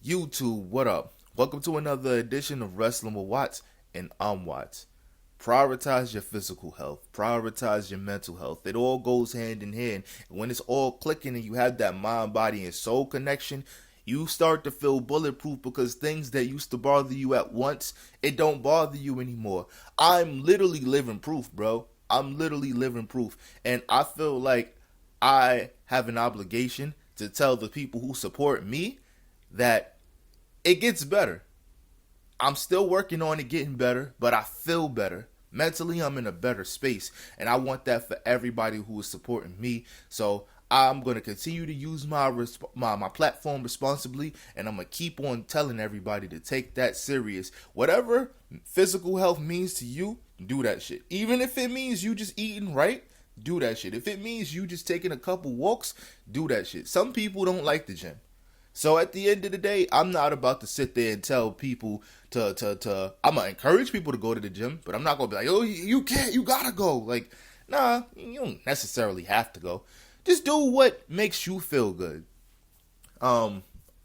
YouTube, what up? Welcome to another edition of Wrestling with Watts, and I'm Watts. Prioritize your physical health, prioritize your mental health. It all goes hand in hand. And when it's all clicking and you have that mind, body, and soul connection, you start to feel bulletproof because things that used to bother you at once, it don't bother you anymore. I'm literally living proof, bro. I'm literally living proof. And I feel like I have an obligation to tell the people who support me that it gets better. I'm still working on it getting better, but I feel better. Mentally, I'm in a better space, and I want that for everybody who is supporting me. So I'm going to continue to use my platform responsibly, and I'm going to keep on telling everybody to take that serious. Whatever physical health means to you, do that shit. Even if it means you just eating right, do that shit. If it means you just taking a couple walks, do that shit. Some people don't like the gym. So at the end of the day, I'm not about to sit there and tell people I'm gonna encourage people to go to the gym, but I'm not gonna be like, oh, you can't, you gotta go. Like, nah, you don't necessarily have to go. Just do what makes you feel good.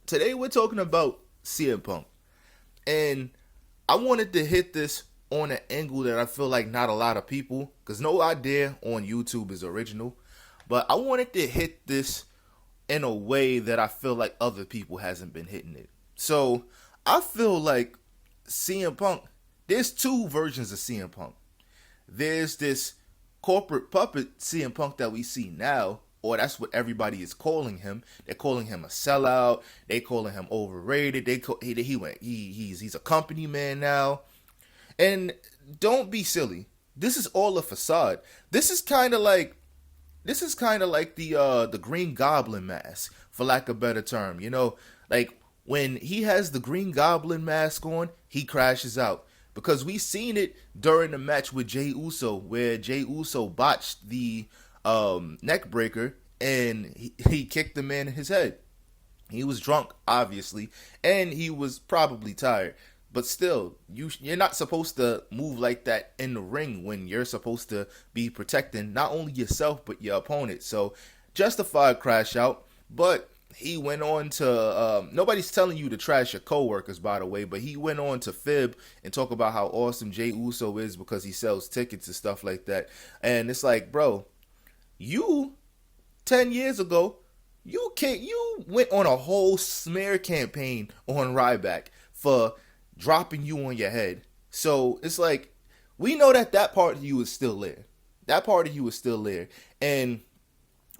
Today we're talking about CM Punk, and I wanted to hit this on an angle that I feel like not a lot of people, because no idea on YouTube is original, but I wanted to hit this in a way that I feel like other people hasn't been hitting it. So I feel like CM Punk, there's two versions of CM Punk. There's this corporate puppet CM Punk that we see now, or that's what everybody is calling him. They're calling him a sellout. They calling him overrated. He's a company man now. And don't be silly. This is all a facade. This is kind of like the Green Goblin mask, for lack of a better term. You know, like when he has the Green Goblin mask on, he crashes out. Because we seen it during the match with Jey Uso, where Jey Uso botched the neck breaker and he kicked the man in his head. He was drunk, obviously, and he was probably tired. But still, you're not supposed to move like that in the ring when you're supposed to be protecting not only yourself but your opponent. So, justified crash out. But he went on to, nobody's telling you to trash your coworkers, by the way, but he went on to fib and talk about how awesome Jey Uso is because he sells tickets and stuff like that. And it's like, bro, you 10 years ago, you went on a whole smear campaign on Ryback for dropping you on your head. So it's like, we know that part of you is still there. That part of you is still there. And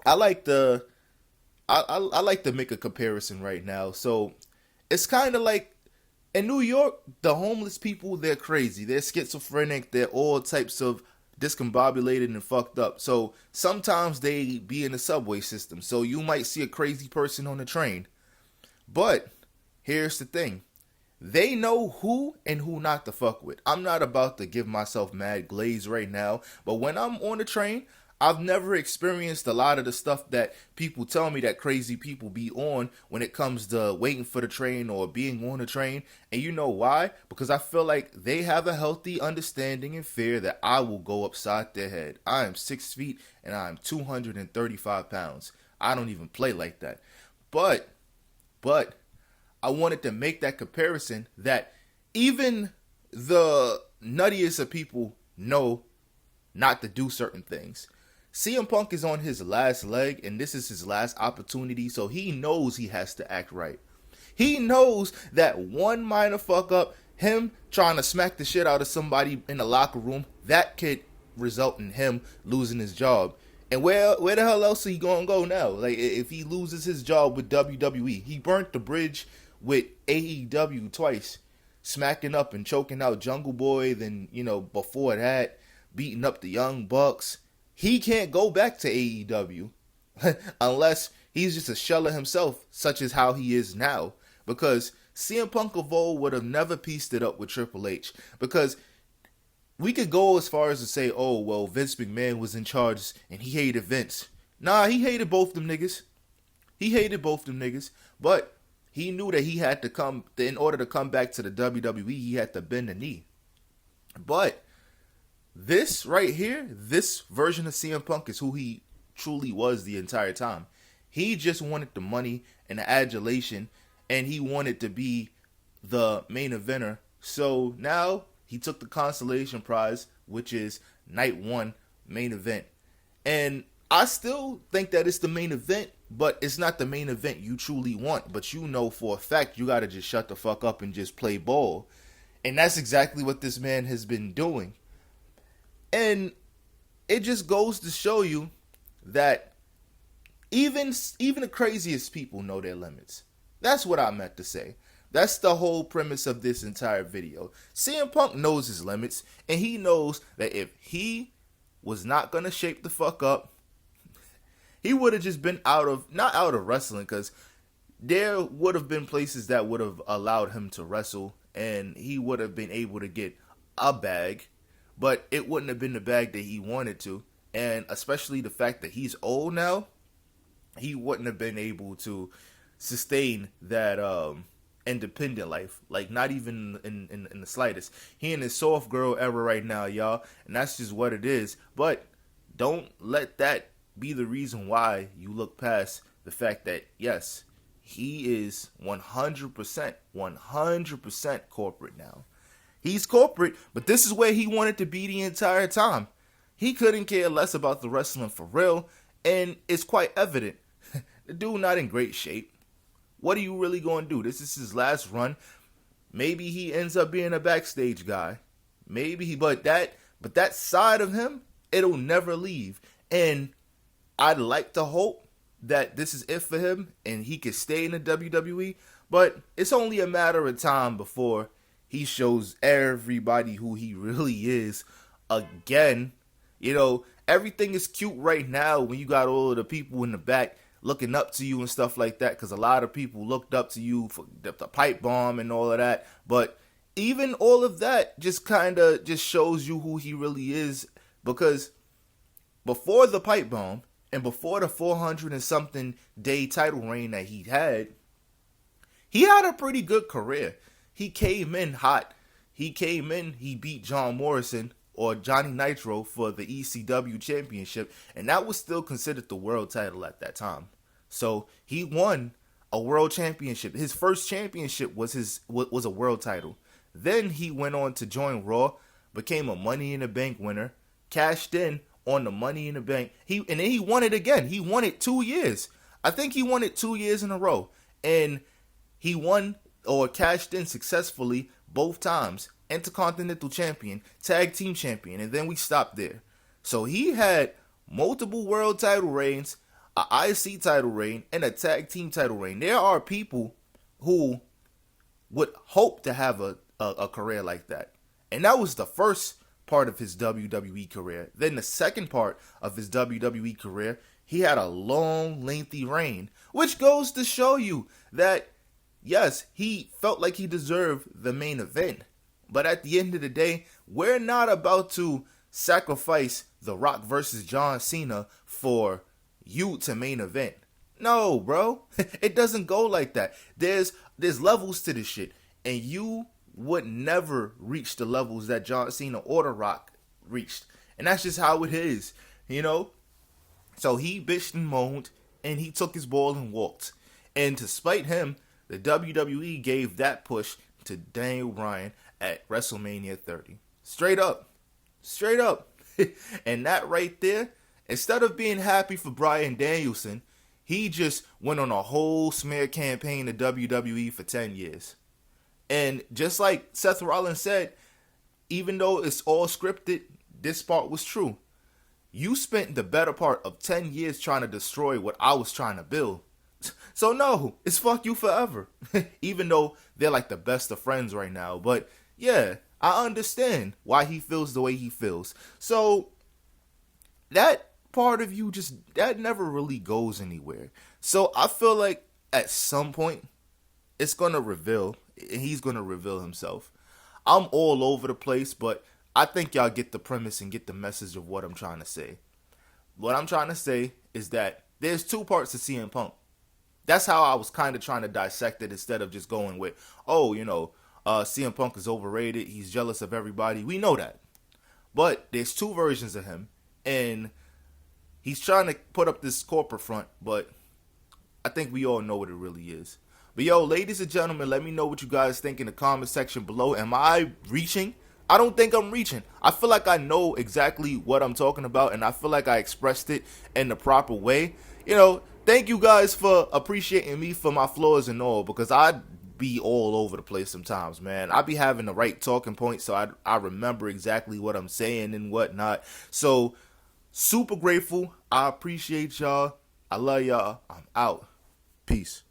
I like to I like to make a comparison right now. So it's kind of like in New York, the homeless people, they're crazy. They're schizophrenic. They're all types of discombobulated and fucked up. So sometimes they be in the subway system. So you might see a crazy person on the train. But here's the thing. They know who and who not to fuck with. I'm not about to give myself mad glaze right now, but when I'm on the train, I've never experienced a lot of the stuff that people tell me that crazy people be on when it comes to waiting for the train or being on the train. And you know why? Because I feel like they have a healthy understanding and fear that I will go upside their head. I am 6 feet and I am 235 pounds. I don't even play like that. But I wanted to make that comparison that even the nuttiest of people know not to do certain things. CM Punk is on his last leg, and this is his last opportunity, so he knows he has to act right. He knows that one minor fuck up, him trying to smack the shit out of somebody in the locker room, that could result in him losing his job. And where the hell else are he gonna go now? Like, if he loses his job with WWE, he burnt the bridge with AEW twice, smacking up and choking out Jungle Boy. Then, before that, beating up the Young Bucks. He can't go back to AEW unless he's just a shell of himself, such as how he is now. Because CM Punk of old would have never pieced it up with Triple H. Because we could go as far as to say, oh, well, Vince McMahon was in charge and he hated Vince. Nah, he hated both them niggas. But he knew that he had to come, in order to come back to the WWE, he had to bend the knee. But this right here, this version of CM Punk is who he truly was the entire time. He just wanted the money and the adulation and he wanted to be the main eventer. So now he took the consolation prize, which is night one main event. And I still think that it's the main event, but it's not the main event you truly want. But you know for a fact you gotta just shut the fuck up and just play ball. And that's exactly what this man has been doing. And it just goes to show you that even the craziest people know their limits. That's what I meant to say. That's the whole premise of this entire video. CM Punk knows his limits, and he knows that if he was not gonna shape the fuck up, he would have just been not out of wrestling, because there would have been places that would have allowed him to wrestle, and he would have been able to get a bag, but it wouldn't have been the bag that he wanted to. And especially the fact that he's old now, he wouldn't have been able to sustain that independent life, like not even in the slightest. He in his soft girl era right now, y'all, and that's just what it is. But don't let that be the reason why you look past the fact that yes, he is 100% corporate now. He's corporate, but this is where he wanted to be the entire time. He couldn't care less about the wrestling for real, and it's quite evident. The dude not in great shape. What are you really going to do? This is his last run. Maybe he ends up being a backstage guy. Maybe but that side of him, it'll never leave. And I'd like to hope that this is it for him and he can stay in the WWE, but it's only a matter of time before he shows everybody who he really is again. You know, everything is cute right now when you got all of the people in the back looking up to you and stuff like that, because a lot of people looked up to you for the pipe bomb and all of that. But even all of that just kind of just shows you who he really is, because before the pipe bomb and before the 400 and something day title reign that he had a pretty good career. He came in hot. He beat John Morrison or Johnny Nitro for the ECW championship, and that was still considered the world title at that time. So he won a world championship. His first championship was a world title. Then he went on to join Raw, became a Money in the Bank winner, cashed in on the Money in the Bank. And then he won it again. He won it 2 years. I think he won it 2 years in a row, and he won or cashed in successfully both times. Intercontinental champion, tag team champion, and then we stopped there. So he had multiple world title reigns, a IC title reign, and a tag team title reign. There are people who would hope to have a career like that. And that was the first part of his WWE career. Then the second part of his WWE career, he had a long, lengthy reign, which goes to show you that, yes, he felt like he deserved the main event. But at the end of the day, we're not about to sacrifice The Rock versus John Cena for you to main event. No, bro. It doesn't go like that. There's levels to this shit. And you would never reach the levels that John Cena or The Rock reached. And that's just how it is, you know? So he bitched and moaned, and he took his ball and walked. And to spite him, the WWE gave that push to Daniel Bryan at WrestleMania 30. Straight up. And that right there, instead of being happy for Bryan Danielson, he just went on a whole smear campaign to WWE for 10 years. And just like Seth Rollins said, even though it's all scripted, this part was true. You spent the better part of 10 years trying to destroy what I was trying to build. So no, it's fuck you forever. Even though they're like the best of friends right now. But yeah, I understand why he feels the way he feels. So that part of you that never really goes anywhere. So I feel like at some point it's going to reveal, and he's going to reveal himself. I'm all over the place, but I think y'all get the premise and get the message of what I'm trying to say. What I'm trying to say is that there's two parts to CM Punk. That's how I was kind of trying to dissect it, instead of just going with, CM Punk is overrated. He's jealous of everybody. We know that. But there's two versions of him. And he's trying to put up this corporate front. But I think we all know what it really is. But yo, ladies and gentlemen, let me know what you guys think in the comment section below. Am I reaching? I don't think I'm reaching. I feel like I know exactly what I'm talking about, and I feel like I expressed it in the proper way. Thank you guys for appreciating me for my flaws and all, because I be all over the place sometimes, man. I be having the right talking points, so I remember exactly what I'm saying and whatnot. So, super grateful. I appreciate y'all. I love y'all. I'm out. Peace.